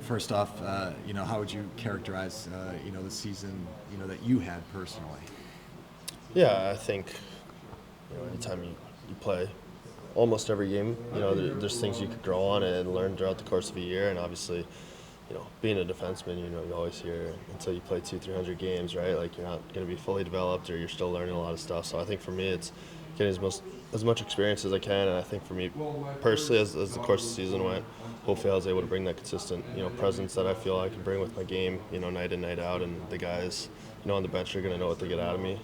First off, how would you characterize, the season, that you had personally? Yeah, I think anytime you play almost every game, there's things you could grow on and learn throughout the course of a year. And obviously, being a defenseman, you always hear until you play 200-300 games, right? Like you're not going to be fully developed or you're still learning a lot of stuff. So I think for me, it's getting as much experience as I can. And I think for me personally, as the course of the season went, hopefully I was able to bring that consistent, presence that I feel I can bring with my game, night in, night out. And the guys, on the bench are going to know what they get out of me,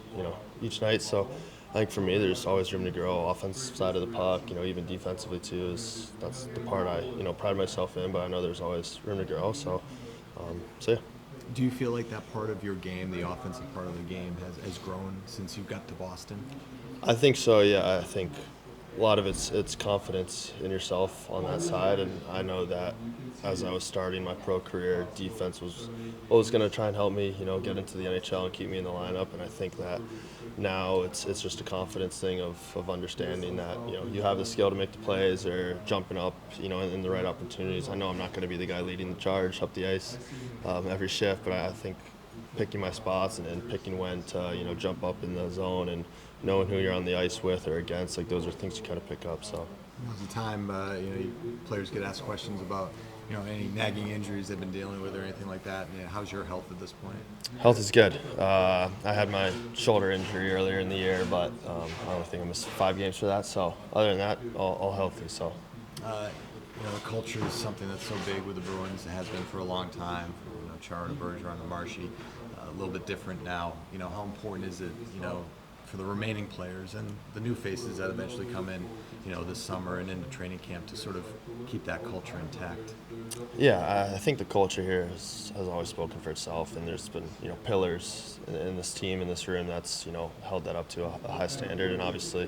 each night. So I think for me, there's always room to grow. Offensive side of the puck, even defensively too, that's the part I, pride myself in. But I know there's always room to grow. So yeah. Do you feel like that part of your game, the offensive part of the game, has grown since you got to Boston? I think so. Yeah, I think a lot of it's confidence in yourself on that side, and I know that as I was starting my pro career, defense was always going to try and help me, get into the NHL and keep me in the lineup. And I think that now it's just a confidence thing of understanding that you have the skill to make the plays or jumping up, in the right opportunities. I know I'm not going to be the guy leading the charge up the ice every shift, but I think picking my spots and picking when to jump up in the zone and knowing who you're on the ice with or against, like those are things you kind of pick up. So most of the time, players get asked questions about any nagging injuries they've been dealing with or anything like that. How's your health at this point? Health is good. I had my shoulder injury earlier in the year, but I only think I missed 5 games for that. So other than that, all healthy. So. The culture is something that's so big with the Bruins. It has been for a long time. Chara, Bergeron, and Marshy, a little bit different now. How important is it, for the remaining players and the new faces that eventually come in, this summer and into training camp to sort of keep that culture intact? Yeah, I think the culture here has always spoken for itself, and there's been pillars in this team, in this room that's held that up to a high standard, and obviously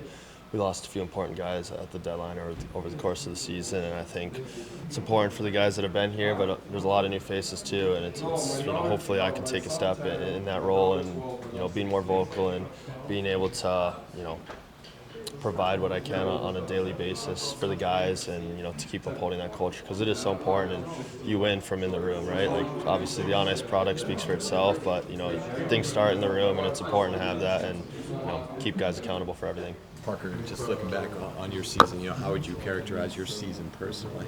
we lost a few important guys at the deadline or over the course of the season, and I think it's important for the guys that have been here, but there's a lot of new faces too, and it's hopefully I can take a step in that role and being more vocal and being able to provide what I can on a daily basis for the guys and to keep upholding that culture because it is so important and you win from in the room, right? Like obviously the on-ice product speaks for itself, but things start in the room and it's important to have that and keep guys accountable for everything. Parker, just looking back on your season, how would you characterize your season personally?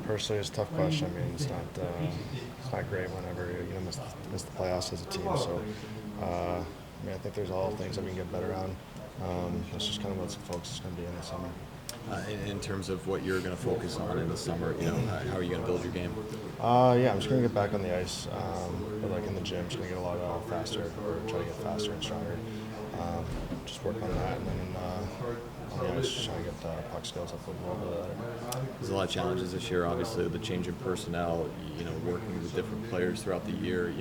Personally, it's a tough question. I mean, it's not great whenever you miss the playoffs as a team. So, I think there's all things that we can get better on. That's just kind of what the focus is going to be in the summer. In terms of what you're going to focus on in the summer, how are you going to build your game? Yeah, I'm just going to get back on the ice, but like in the gym, just going to get a lot faster, or try to get faster and stronger. Just work on that, and then on the ice, just try to get puck skills up a little bit better. There's a lot of challenges this year, obviously, with the change in personnel, working with different players throughout the year.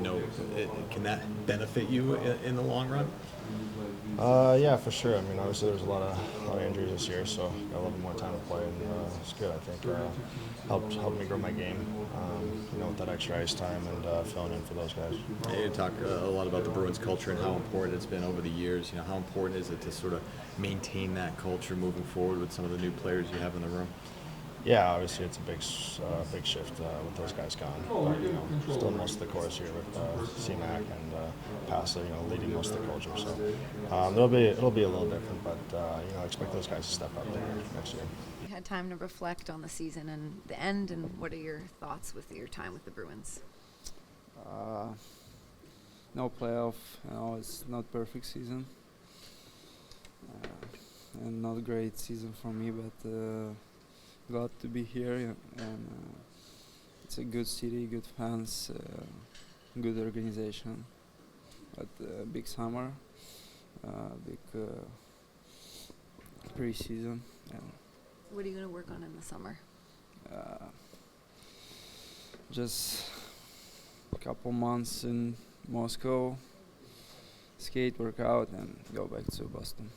Can that benefit you in the long run? Yeah, for sure. I mean, obviously there's a lot of injuries this year, so got a little bit more time to play, and it's good. I think helped me grow my game, with that extra ice time and filling in for those guys. You talk a lot about the Bruins culture and how important it's been over the years. How important is it to sort of maintain that culture moving forward with some of the new players you have in the room? Yeah, obviously it's a big shift with those guys gone. But, still most of the course here with C-Mac and Passa, leading most of the culture. So it'll be a little different, but I expect those guys to step up there next year. You had time to reflect on the season and the end, and what are your thoughts with your time with the Bruins? No playoff, it's not perfect season, and not a great season for me, but. Glad to be here, and it's a good city, good fans, good organization. But big summer, big pre-season. And what are you going to work on in the summer? Just a couple months in Moscow, skate, work out, and go back to Boston.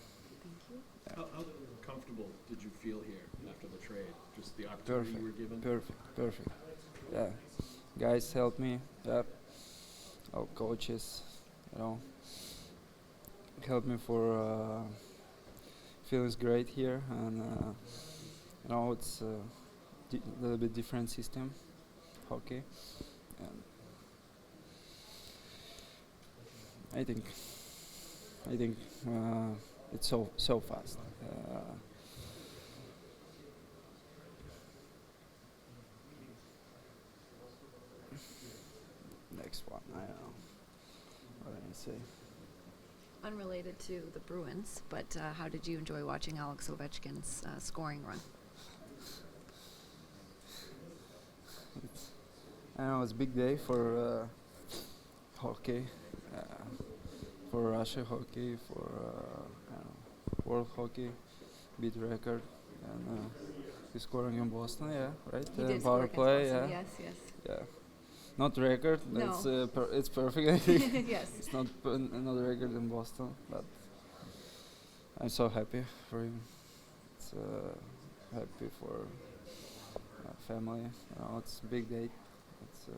Thank you. Yeah. How comfortable did you feel here after the trade? Just the opportunity you were given? Perfect. Yeah, guys helped me. Yeah, our coaches, helped me for feeling great here, and it's a little bit different system hockey, and I think it's so fast. Next one, I don't know what I say. Unrelated to the Bruins, but how did you enjoy watching Alex Ovechkin's scoring run? I know it's a big day for hockey, for Russia hockey, for I don't know, world hockey, beat record, and he's scoring in Boston, yeah, right? He did Power score play, against yeah, Boston, yeah. Not record, No. it's perfect. Yes. It's not another record in Boston, but I'm so happy for him. It's happy for family. You know, it's a big day. It's a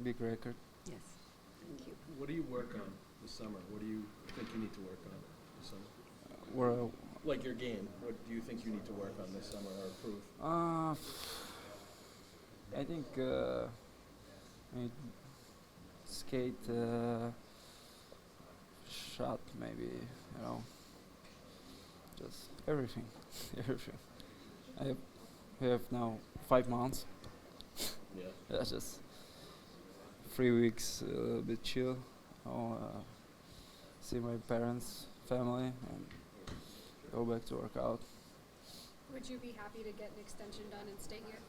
big record. Yes. Thank you. What do you work on this summer? What do you think you need to work on this summer? We're Like your game, what do you think you need to work on this summer or improve? I think I skate, shot, maybe, you know, just everything, everything. We have now 5 months. Yeah. Yeah, just 3 weeks, a bit chill. See my parents, family, and go back to work out. Would you be happy to get an extension done and stay here?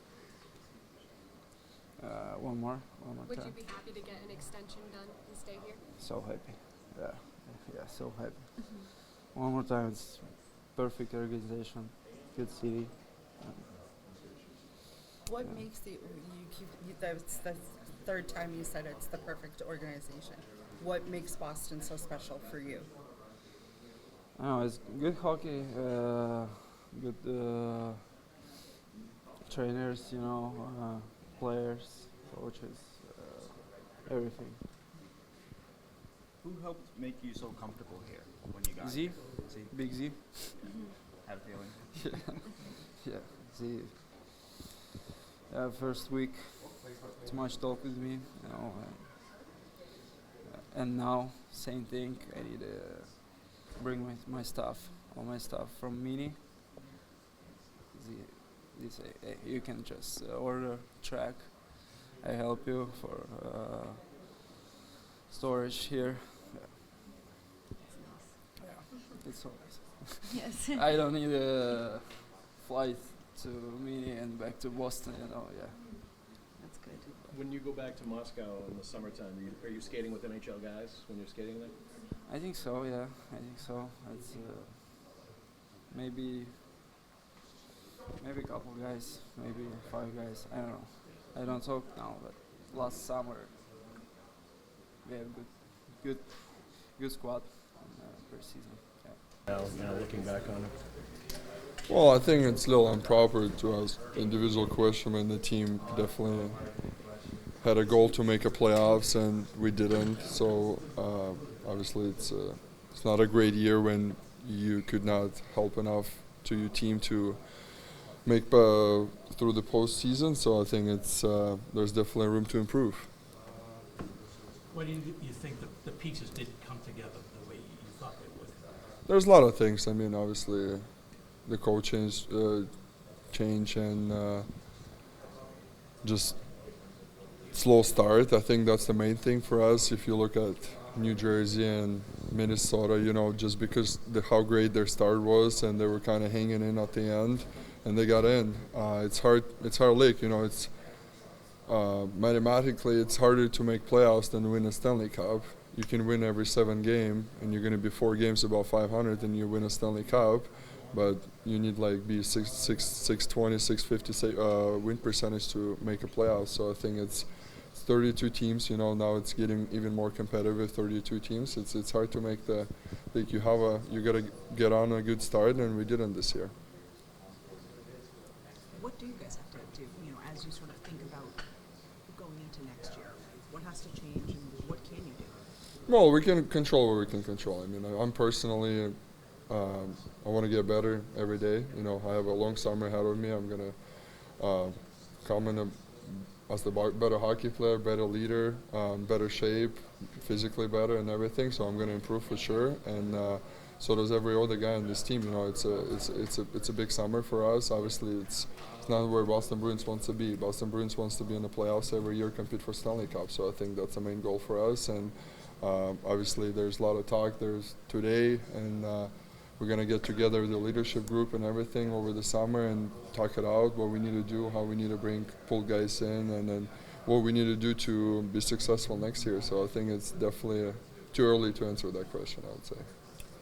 One more Would time. you be happy to get an extension done and stay here? So happy. Yeah, so happy. One more time. It's perfect organization, good city. What Yeah. makes that's the third time you said it's the perfect organization. What makes Boston so special for you? I know it's good hockey, good trainers, you know, players, coaches, everything. Who helped make you so comfortable here when you got Z, here? Z? Big Z. Had a feeling. Yeah, Z. First week, too much talk with me, you know, and now same thing. I need to bring my stuff, all my stuff from Mini. They say, hey, you can just order track. I help you for storage here. Yeah. It's so nice. Yes. I don't need a flight to Mini and back to Boston, you know, yeah. That's good. When you go back to Moscow in the summertime, are you skating with NHL guys when you're skating there? I think so, yeah. I think so. It's maybe a couple guys, maybe 5 guys. I don't know. I don't talk now, but last summer we have good squad per season. Yeah. Now looking back on it. Well, I think it's a little improper to ask individual question when the team definitely had a goal to make a playoffs and we didn't. So obviously it's not a great year when you could not help enough to your team to make through the postseason. So I think it's there's definitely room to improve. Why do you think the pieces didn't come together the way you thought they would? There's a lot of things. I mean, obviously the coaching change and just slow start. I think that's the main thing for us. If you look at New Jersey and Minnesota, you know, just because how great their start was and they were kind of hanging in at the end and they got in. It's hard league, you know, it's mathematically it's harder to make playoffs than win a Stanley Cup. You can win every 7 game and you're going to be 4 games above 500 and you win a Stanley Cup, but you need like be 620, 650 win percentage to make a playoff. So I think it's 32 teams, you know, now it's getting even more competitive with 32 teams. It's hard to make the like you got to get on a good start and we didn't this year. What do you guys have to do, you know, as you sort of think about going into next year? What has to change and what can you do? Well, we can control what we can control. I mean, I'm personally, I want to get better every day. You know, I have a long summer ahead of me. I'm going to come in a as the better hockey player, better leader, better shape, physically better and everything. So I'm going to improve for sure, and so does every other guy on this team. You know, it's a big summer for us. Obviously, it's not where Boston Bruins wants to be. Boston Bruins wants to be in the playoffs every year, compete for Stanley Cup. So I think that's the main goal for us. And obviously, there's a lot of talk. There's today, and we're going to get together the leadership group and everything over the summer and talk it out, what we need to do, how we need to pull guys in, and then what we need to do to be successful next year. So I think it's definitely too early to answer that question, I would say.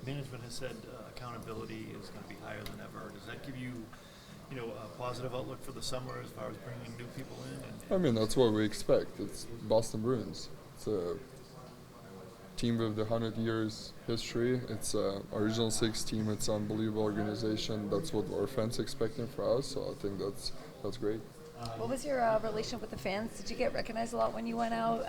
Management has said accountability is going to be higher than ever. Does that give you, a positive outlook for the summer as far as bringing new people in? I mean, that's what we expect. It's Boston Bruins. It's a team with the 100 years history. It's a original six team. It's an unbelievable organization. That's what our fans expecting for us. So I think that's great. What was your relationship with the fans? Did you get recognized a lot when you went out?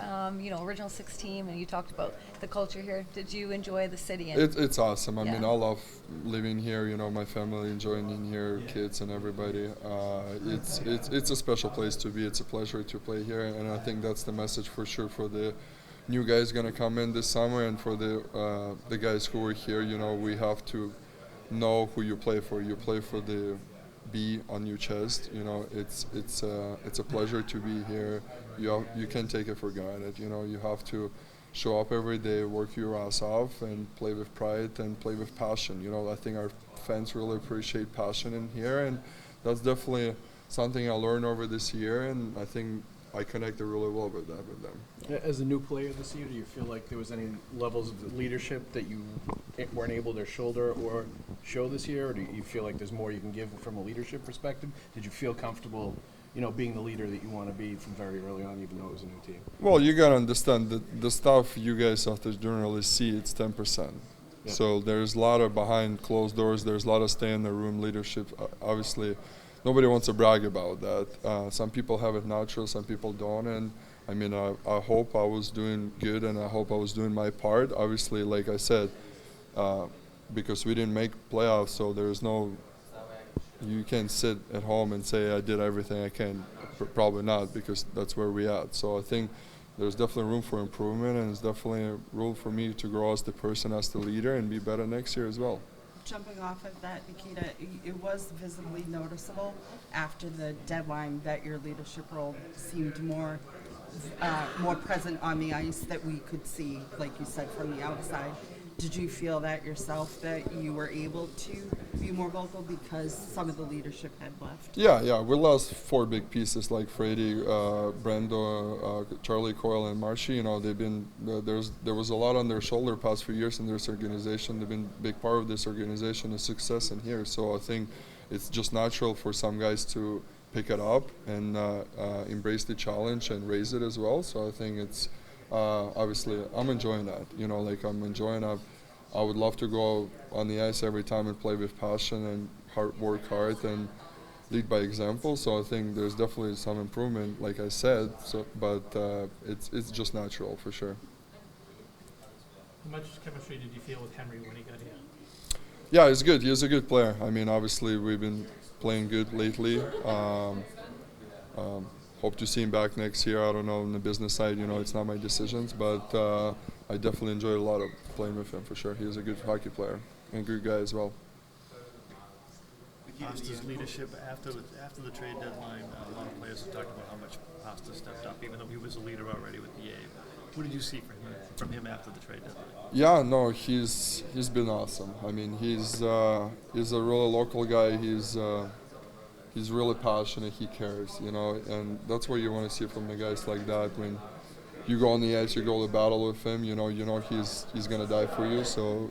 Original six team, and you talked about the culture here. Did you enjoy the city? It's awesome. I Yeah. mean, I love living here. You know, my family enjoying in here, kids and everybody. It's a special place to be. It's a pleasure to play here, and I think that's the message for sure for the new guys gonna come in this summer, and for the guys who are here. You know, we have to know who you play for. You play for the B on your chest. You know, it's a pleasure to be here. You can't take it for granted. You know, you have to show up every day, work your ass off, and play with pride and play with passion. You know, I think our fans really appreciate passion in here, and that's definitely something I learned over this year, and I think I connected really well with them. As a new player this year, do you feel like there was any levels of leadership that you weren't able to shoulder or show this year, or do you feel like there's more you can give from a leadership perspective? Did you feel comfortable, being the leader that you want to be from very early on, even though it was a new team? Well, you gotta understand that the stuff you guys as the journalists see, it's 10%. Yeah. So there's a lot of behind closed doors. There's a lot of stay in the room leadership. Obviously, nobody wants to brag about that. Some people have it natural, some people don't. And I mean, I hope I was doing good, and I hope I was doing my part. Obviously, like I said, because we didn't make playoffs, so there's no. You can't sit at home and say I did everything I can. Probably not, because that's where we at. So I think there's definitely room for improvement, and there's definitely room for me to grow as the person, as the leader, and be better next year as well. Jumping off of that, Nikita, it was visibly noticeable after the deadline that your leadership role seemed more present on the ice, that we could see, like you said, from the outside. Did you feel that yourself, that you were able to be more vocal because some of the leadership had left? Yeah. We lost four big pieces like Freddie, Brando, Charlie Coyle, and Marshy. You know, they've been there was a lot on their shoulder past few years in this organization. They've been a big part of this organization, the success in here. So I think it's just natural for some guys to pick it up and embrace the challenge and raise it as well. So I think it's obviously I'm enjoying that. You know, like I'm enjoying it. I would love to go on the ice every time and play with passion and work hard and lead by example. So I think there's definitely some improvement, like I said. But it's just natural for sure. How much chemistry did you feel with Henry when he got here? Yeah, he's good. He's a good player. I mean, obviously we've been playing good lately. Hope to see him back next year. I don't know on the business side, you know, it's not my decisions, but I definitely enjoyed a lot of playing with him for sure. He's a good hockey player and a good guy as well. Pasta's leadership after the trade deadline, a lot of players have talked about how much Pasta stepped up, even though he was a leader already with the A. What did you see from him after the trade deadline? Yeah, no, he's been awesome. I mean, he's a really local guy. He's really passionate. He cares, you know, and that's what you want to see from the guys like that. When you go on the ice, you go to battle with him. You know he's gonna die for you. So,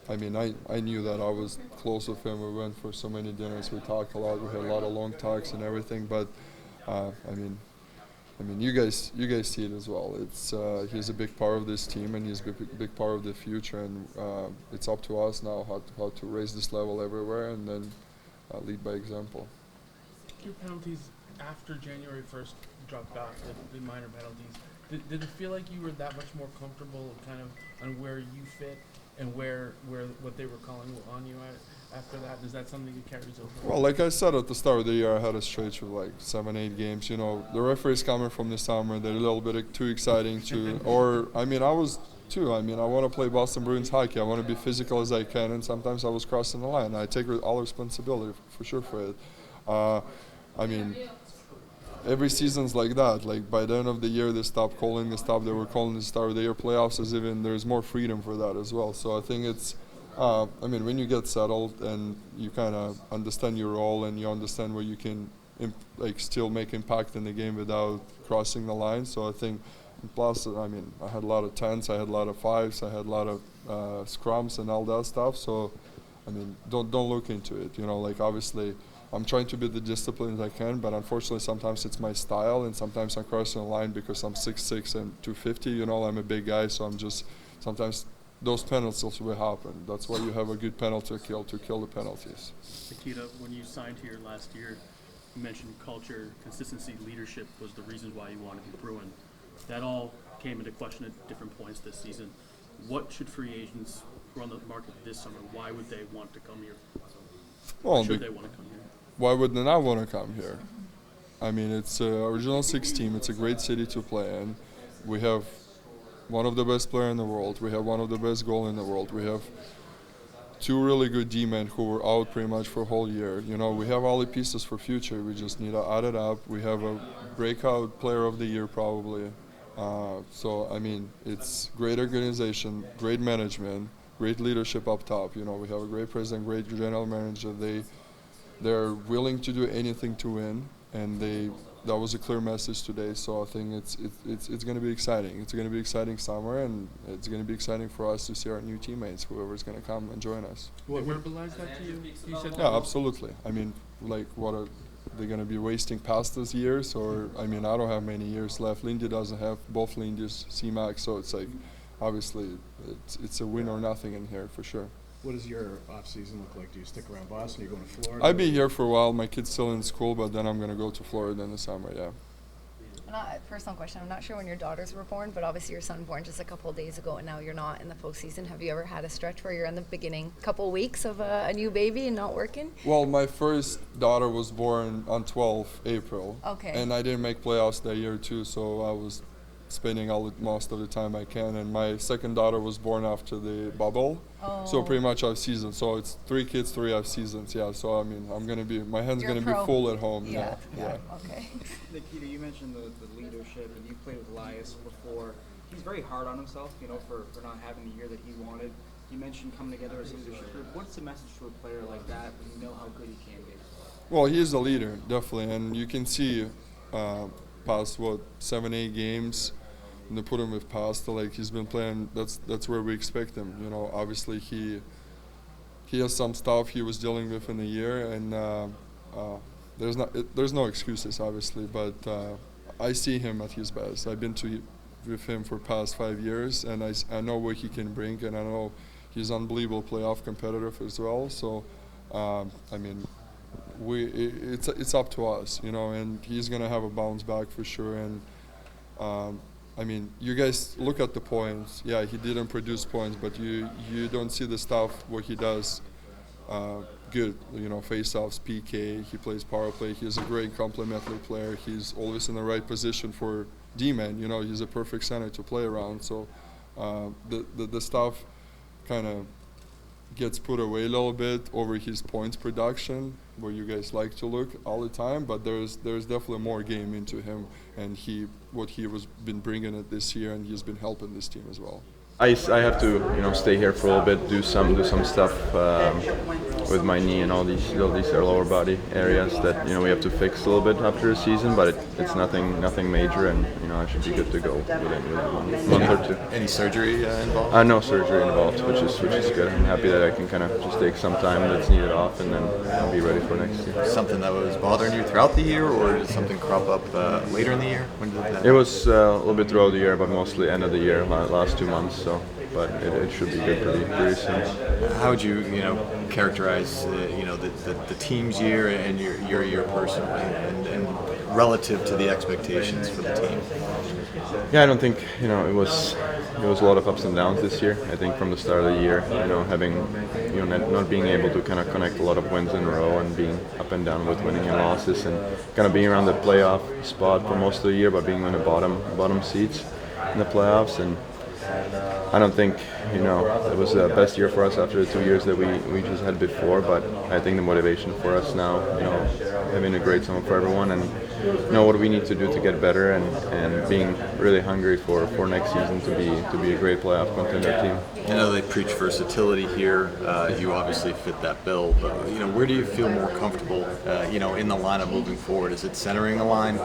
I mean, I knew that. I was close with him. We went for so many dinners. We talked a lot. We had a lot of long talks and everything. But, I mean, you guys see it as well. It's he's a big part of this team, and he's a big part of the future. And it's up to us now how to raise this level everywhere, and then lead by example. Your penalties after January 1st dropped off, the minor penalties. Did it feel like you were that much more comfortable kind of on where you fit and where what they were calling on you at? after that? Is that something that carries over? Well, like I said at the start of the year, I had a stretch of like 7-8 games. You know, the referees coming from the summer, they're a little bit too exciting to. Or I mean, I was too. I mean, I want to play Boston Bruins hockey. I want to be physical as I can, and sometimes I was crossing the line. I take all responsibility for sure for it. I mean, every season's like that. Like by the end of the year, they stop calling the stuff they were calling the start of the year playoffs. As even there's more freedom for that as well. So I think it's. I mean, when you get settled and you kind of understand your role and you understand where you can like still make impact in the game without crossing the line. So I think, plus, I mean, I had a lot of 10s, I had a lot of 5s, I had a lot of scrums and all that stuff. So, I mean, don't look into it. You know, like obviously, I'm trying to be the disciplined as I can, but unfortunately, sometimes it's my style, and sometimes I'm crossing the line because I'm 6'6" and 250. You know, I'm a big guy, so I'm just sometimes. Those penalties will happen. That's why you have a good penalty kill to kill the penalties. Nikita, when you signed here last year, you mentioned culture, consistency, leadership was the reasons why you wanted to be Bruin. That all came into question at different points this season. What should free agents who are on the market this summer, why would they want to come here? Well, should they want to come here? Why would they not want to come here? I mean, it's an original 6 team. It's a great city to play in. We have one of the best players in the world. We have one of the best goalies in the world. We have 2 really good D-men who were out pretty much for a whole year. You know, we have all the pieces for future. We just need to add it up. We have a breakout player of the year probably. So, I mean, it's great organization, great management, great leadership up top. You know, we have a great president, great general manager. They're willing to do anything to win, and that was a clear message today. So I think it's going to be exciting. It's going to be exciting summer, and it's going to be exciting for us to see our new teammates, whoever's going to come and join us. They verbalized that to you? You said yeah, absolutely. I mean, like, what are they going to be wasting past those years? Or I mean, I don't have many years left. Lindy doesn't have both Lindys, C-Mac, so it's like, obviously, it's a win or nothing in here for sure. What does your off-season look like? Do you stick around Boston? Are you going to Florida? I'll be here for a while. My kid's still in school, but then I'm going to go to Florida in the summer, yeah. Personal question. I'm not sure when your daughters were born, but obviously your son born just a couple of days ago, and now you're not in the postseason. Have you ever had a stretch where you're in the beginning couple weeks of a new baby and not working? Well, my first daughter was born on 12 April. Okay. And I didn't make playoffs that year, too, so I was spending most of the time I can. And my second daughter was born after the bubble. Oh. So pretty much off season. So it's 3 kids, 3 off seasons. Yeah. So I mean, my hand's You're gonna be full at home. Yeah. Okay. Nikita, you mentioned the leadership, and you played with Elias before. He's very hard on himself, you know, for not having the year that he wanted. You mentioned coming together as a leadership group. What's the message to a player like that when you know how good he can be? Well, he's a leader, definitely, and you can see past 7-8 games. And they put him with Pasta, like he's been playing. That's where we expect him. You know, obviously he has some stuff he was dealing with in the year, and there's no excuses, obviously. But I see him at his best. I've been with him for past 5 years, and I know what he can bring, and I know he's unbelievable playoff competitive as well. So, I mean, it's up to us, you know, and he's gonna have a bounce back for sure. And I mean, you guys look at the points. Yeah, he didn't produce points, but you don't see the stuff what he does good. You know, face-offs, PK. He plays power play. He's a great complementary player. He's always in the right position for D-man. You know, he's a perfect center to play around. So the stuff kind of gets put away a little bit over his points production, where you guys like to look all the time, but there's definitely more game into him, and what he was been bringing it this year, and he's been helping this team as well. I have to stay here for a little bit, do some stuff with my knee and all these lower body areas that we have to fix a little bit after the season, but it's nothing major, and I should be good to go within a month or two. Any surgery involved? No surgery involved, which is good. I'm happy that I can kind of just take some time that's needed off, and then I'll be ready for next year. Something that was bothering you throughout the year, or did something crop up later in the year? When did that? It was a little bit throughout the year, but mostly end of the year, last 2 months. So, but it should be good pretty soon. How would you characterize the team's year and your year personally, and relative to the expectations for the team? Yeah, I don't think it was a lot of ups and downs this year. I think from the start of the year, having not being able to kind of connect a lot of wins in a row and being up and down with winning and losses, and kind of being around the playoff spot for most of the year, but being in the bottom seats in the playoffs. And I don't think it was the best year for us after the 2 years that we just had before. But I think the motivation for us now, having a great summer for everyone, and what we need to do to get better, and being really hungry for next season to be a great playoff contender team. I know they preach versatility here. You obviously fit that bill, but where do you feel more comfortable? In the lineup moving forward, is it centering a line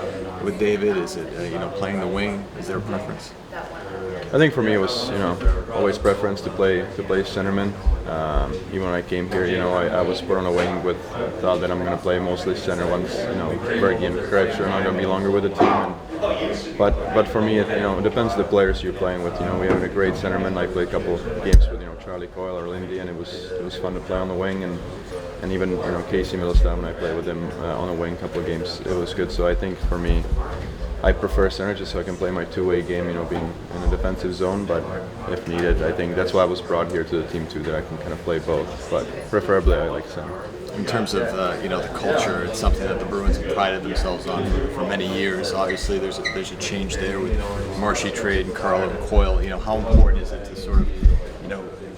with David? Is it playing the wing? Is there a preference? I think for me it was always preference to play centerman. Even when I came here, I was put on a wing with thought that I'm going to play mostly center once Bergie and Kretsch are not going to be longer with the team. But for me, it depends the players you're playing with. We have a great centerman. I played a couple games with Charlie Coyle or Lindy, and it was fun to play on the wing. And even Casey Middlestam, when I played with him on the wing a couple of games, it was good. So I think for me, I prefer center just so I can play my two-way game, being in a defensive zone. But if needed, I think that's why I was brought here to the team too, that I can kind of play both. But preferably, I like center. In terms of the culture, it's something that the Bruins have prided themselves on for many years. Obviously, there's a change there with Marshy trade and Carl and Coyle. How important is it to sort of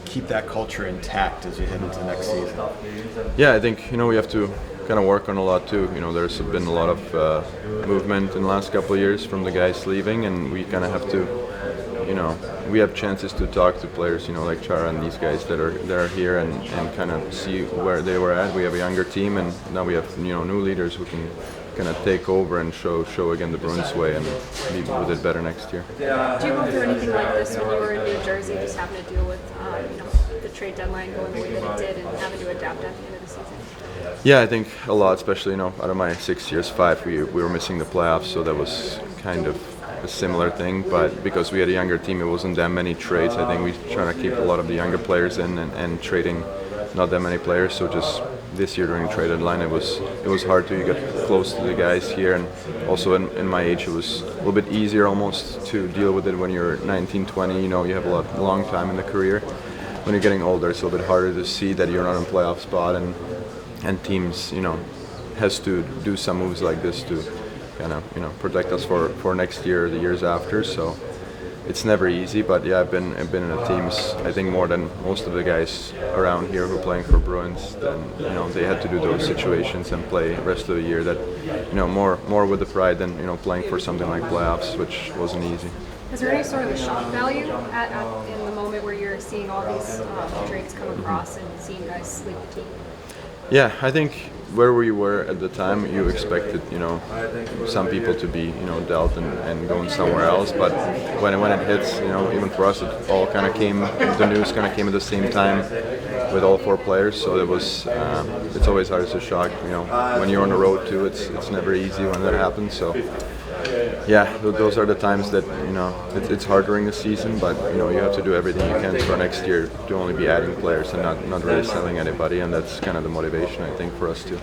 keep that culture intact as you head into next season? Yeah, I think we have to kind of work on a lot too. There's been a lot of movement in the last couple of years from the guys leaving, and we kind of have to, we have chances to talk to players, like Chara and these guys that are here, and kind of see where they were at. We have a younger team, and now we have new leaders who can kind of take over and show again the Bruins way and be with it better next year. Do you go through anything like this when you were in New Jersey, just having to deal with the trade deadline going the way that it did and having to adapt at the end of the season? Yeah, I think a lot, especially out of my 6 years, 5 we were missing the playoffs, so that was kind of a similar thing. But because we had a younger team, it wasn't that many trades. I think we trying to keep a lot of the younger players in and trading not that many players. So just this year during the trade deadline, it was hard to get close to the guys here, and also in my age, it was a little bit easier almost to deal with it when you're 19, 20. You have a long time in the career. When you're getting older, it's a little bit harder to see that you're not in a playoff spot, and teams, has to do some moves like this to kind of, protect us for next year, the years after. So it's never easy, but yeah, I've been in the teams, I think more than most of the guys around here who are playing for Bruins. Then they had to do those situations and play the rest of the year that, more with the pride than playing for something like playoffs, which wasn't easy. Is there any sort of a shock value in the moment where you're seeing all these trades come across and seeing guys leave the team? Yeah, I think where we were at the time, you expected, some people to be, dealt and going somewhere else. But when it hits, even for us, it all kind of came. The news kind of came at the same time with all 4 players. So it was. It's always hard to shock. When you're on the road too, it's never easy when that happens. So. Yeah, those are the times that it's hard during the season, but you have to do everything you can for next year to only be adding players and not really selling anybody, and that's kind of the motivation I think for us too.